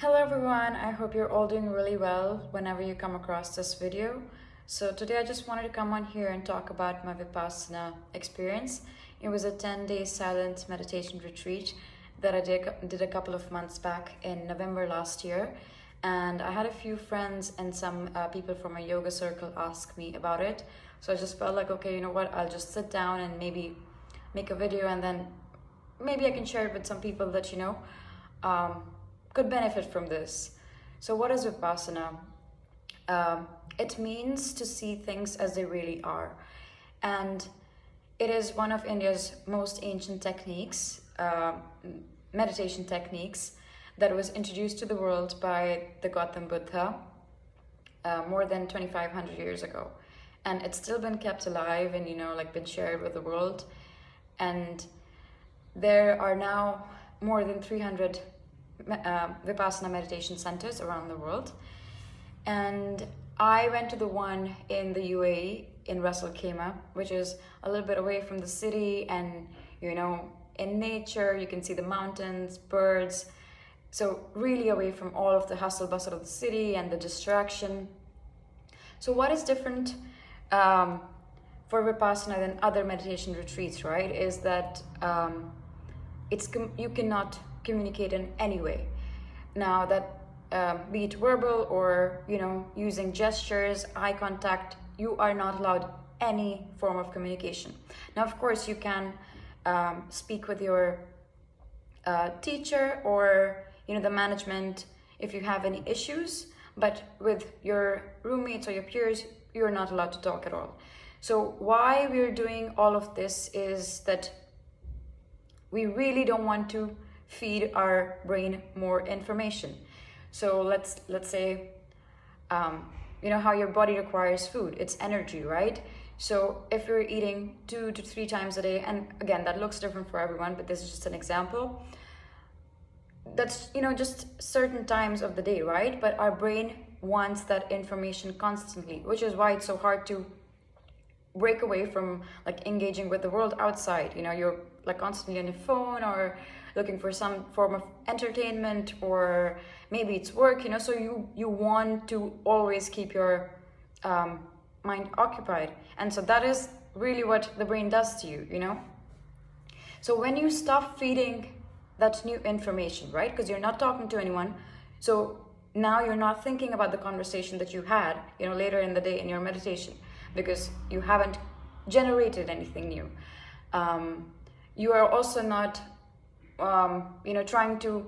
Hello everyone, I hope you're all doing really well whenever you come across this video. So today I just wanted to come on here and talk about my Vipassana experience. It was a 10-day silent meditation retreat that I did a couple of months back in November last year. And I had a few friends and some people from my yoga circle ask me about it. So I just felt like, okay, you know what, I'll just sit down and maybe make a video, and then maybe I can share it with some people that, could benefit from this. So what is Vipassana? It means to see things as they really are. And it is one of India's most ancient techniques, meditation techniques, that was introduced to the world by the Gautam Buddha more than 2,500 years ago. And it's still been kept alive and, been shared with the world. And there are now more than 300 Vipassana meditation centers around the world. And I went to the one in the UAE in Ras Al Khaimah, which is a little bit away from the city, and in nature you can see the mountains, birds, so really away from all of the hustle bustle of the city and the distraction. So what is different for Vipassana than other meditation retreats, right, is that you cannot communicate in any way. Now that be it verbal or using gestures, eye contact, you are not allowed any form of communication. Now of course you can speak with your teacher or the management if you have any issues, but with your roommates or your peers you're not allowed to talk at all. So why we're doing all of this is that we really don't want to feed our brain more information. So let's say how your body requires food, it's energy, right? So if you're eating 2 to 3 times a day, and again that looks different for everyone, but this is just an example, that's just certain times of the day, right? But our brain wants that information constantly, which is why it's so hard to break away from engaging with the world outside. You're constantly on your phone or looking for some form of entertainment, or maybe it's work, so you want to always keep your mind occupied. And so that is really what the brain does to you. So when you stop feeding that new information, right, because you're not talking to anyone, so now you're not thinking about the conversation that you had later in the day in your meditation, because you haven't generated anything new. You are also not trying to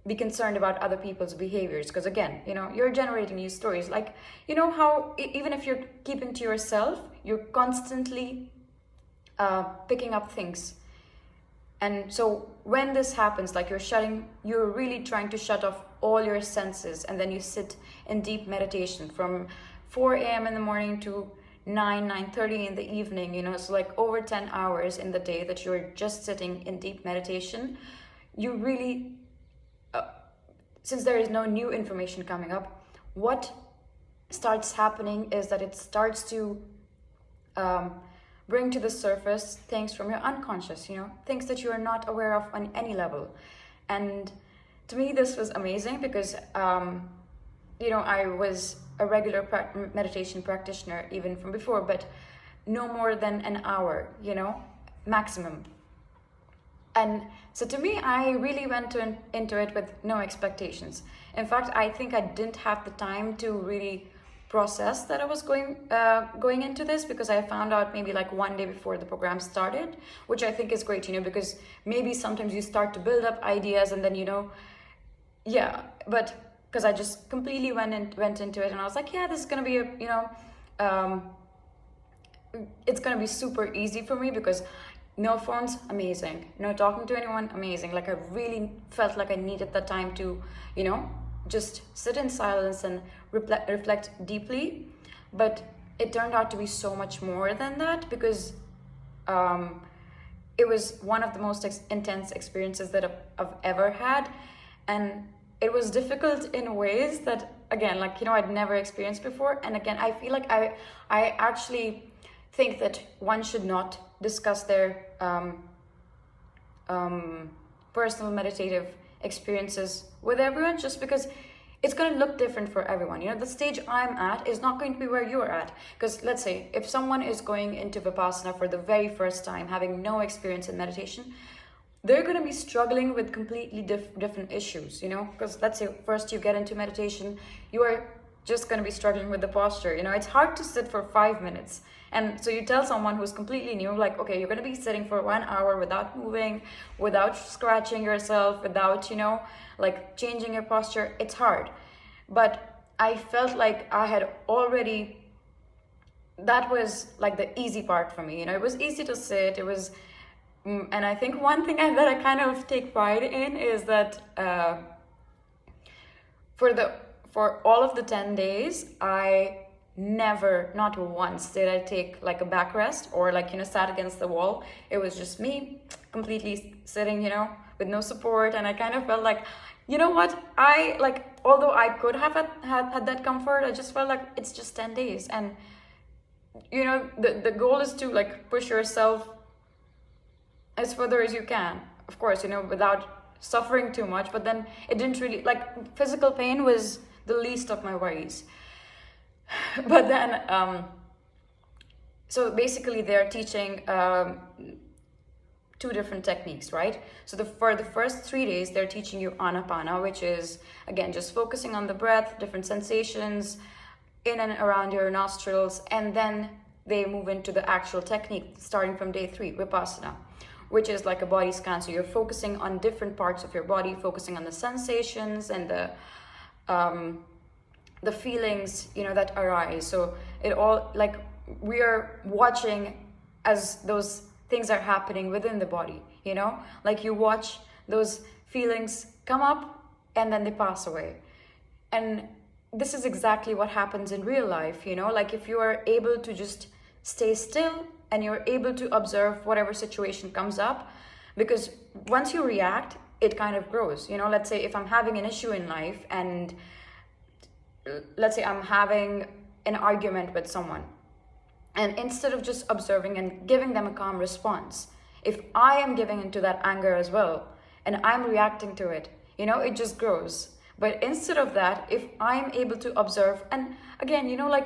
be concerned about other people's behaviors, because again, you're generating new stories. How even if you're keeping to yourself, you're constantly picking up things. And so when this happens, you're really trying to shut off all your senses, and then you sit in deep meditation from 4 a.m. in the morning to 9:30 in the evening, so over 10 hours in the day that you're just sitting in deep meditation. You really, since there is no new information coming up, what starts happening is that it starts to bring to the surface things from your unconscious, things that you are not aware of on any level. And to me this was amazing because I was a regular meditation practitioner even from before, but no more than an hour, maximum. And so to me, I really went into it with no expectations. In fact, I think I didn't have the time to really process that I was going into this, because I found out maybe one day before the program started, which I think is great, because maybe sometimes you start to build up ideas and then but because I just completely went into it and I was like, yeah, this is gonna be it's gonna be super easy for me, because no phones, amazing, no talking to anyone, amazing. I really felt like I needed that time to just sit in silence and reflect deeply. But it turned out to be so much more than that, because it was one of the most intense experiences that I've ever had. And it was difficult in ways that, again, I'd never experienced before. And again, I feel like I actually think that one should not discuss their personal meditative experiences with everyone, just because it's going to look different for everyone. The stage I'm at is not going to be where you're at. Because let's say if someone is going into Vipassana for the very first time, having no experience in meditation, they're going to be struggling with completely different issues, because let's say first you get into meditation, you are just going to be struggling with the posture. It's hard to sit for 5 minutes. And so you tell someone who's completely new, like, okay, you're going to be sitting for 1 hour without moving, without scratching yourself, without, like changing your posture. It's hard. But I felt like I had already, that was like the easy part for me. It was easy to sit. It was, and I think one thing that I kind of take pride in is that for all of the 10 days, I never, not once, did I take like a backrest or like, sat against the wall. It was just me completely sitting, with no support. And I kind of felt like, what? I like, although I could have had that comfort, I just felt like it's just 10 days. And, the goal is to like push yourself as further as you can, of course, without suffering too much. But then it didn't really, like, physical pain was the least of my worries. But then, so basically they're teaching 2 different techniques, right? So for the first 3 days, they're teaching you Anapana, which is, again, just focusing on the breath, different sensations in and around your nostrils. And then they move into the actual technique, starting from day 3, Vipassana, which is like a body scan. So you're focusing on different parts of your body, focusing on the sensations and the feelings, that arise. So it all, like, we are watching as those things are happening within the body, like you watch those feelings come up and then they pass away. And this is exactly what happens in real life, like if you are able to just stay still and you're able to observe whatever situation comes up, because once you react, it kind of grows. Let's say if I'm having an issue in life, and let's say I'm having an argument with someone, and instead of just observing and giving them a calm response, if I am giving into that anger as well and I'm reacting to it, it just grows. But instead of that, if I'm able to observe, and again, like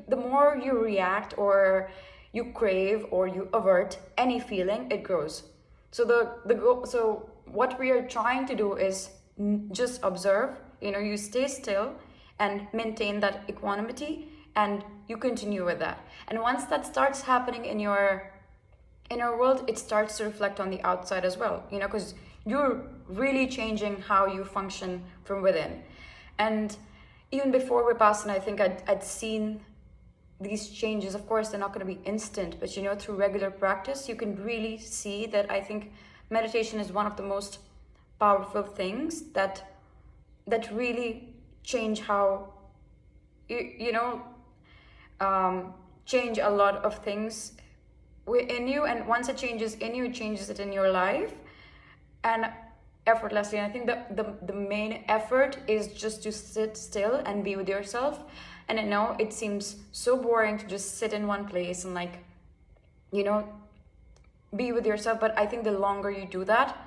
the more you react or you crave or you avert any feeling, it grows. So so what we are trying to do is just observe, you stay still and maintain that equanimity, and you continue with that. And once that starts happening in your inner world, it starts to reflect on the outside as well, because you're really changing how you function from within. And even before Vipassana, I think I'd seen these changes. Of course, they're not going to be instant, but through regular practice, you can really see that. I think meditation is one of the most powerful things that really change how change a lot of things in you. And once it changes in you, it changes it in your life, and effortlessly. And I think the main effort is just to sit still and be with yourself. And I know it seems so boring to just sit in one place and be with yourself, but I think the longer you do that,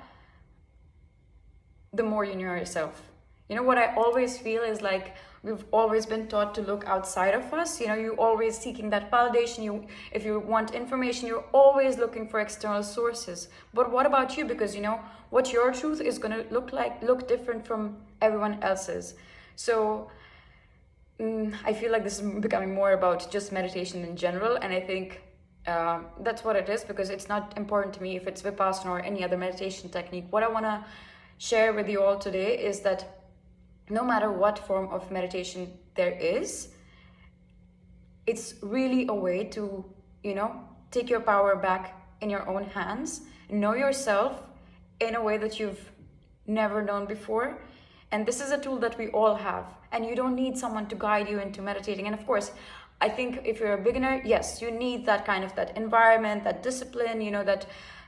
the more you know yourself. What I always feel is like we've always been taught to look outside of us. You're always seeking that validation. If you want information, you're always looking for external sources. But what about you? Because what your truth is going to look different from everyone else's. So I feel like this is becoming more about just meditation in general, and I think that's what it is, because it's not important to me if it's Vipassana or any other meditation technique. What I want to share with you all today is that no matter what form of meditation there is, it's really a way to, take your power back in your own hands, know yourself in a way that you've never known before. And this is a tool that we all have, and you don't need someone to guide you into meditating. And of course, I think if you're a beginner, yes, you need that kind of that environment, that discipline,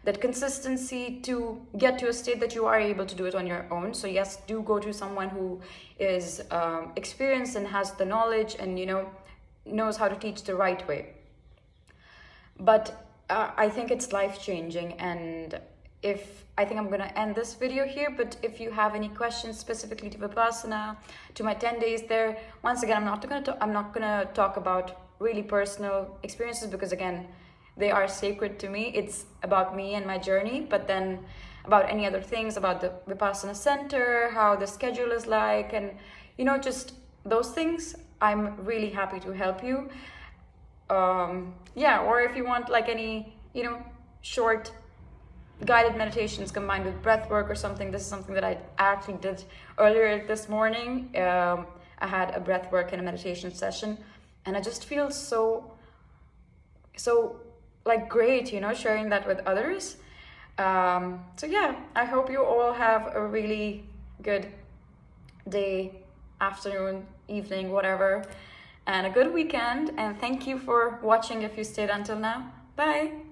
that consistency to get to a state that you are able to do it on your own. So yes, do go to someone who is experienced and has the knowledge and, knows how to teach the right way. But I think it's life-changing, and I think I'm gonna end this video here, but if you have any questions specifically to Vipassana, to my 10 days there, once again, I'm not gonna talk about really personal experiences, because again, they are sacred to me. It's about me and my journey, but then about any other things, about the Vipassana Center, how the schedule is like, and just those things, I'm really happy to help you. Or if you want like any, short guided meditations combined with breath work or something. This is something that I actually did earlier this morning. I had a breath work and a meditation session, and I just feel so like great, sharing that with others. I hope you all have a really good day, afternoon, evening, whatever, and a good weekend. And thank you for watching if you stayed until now. Bye.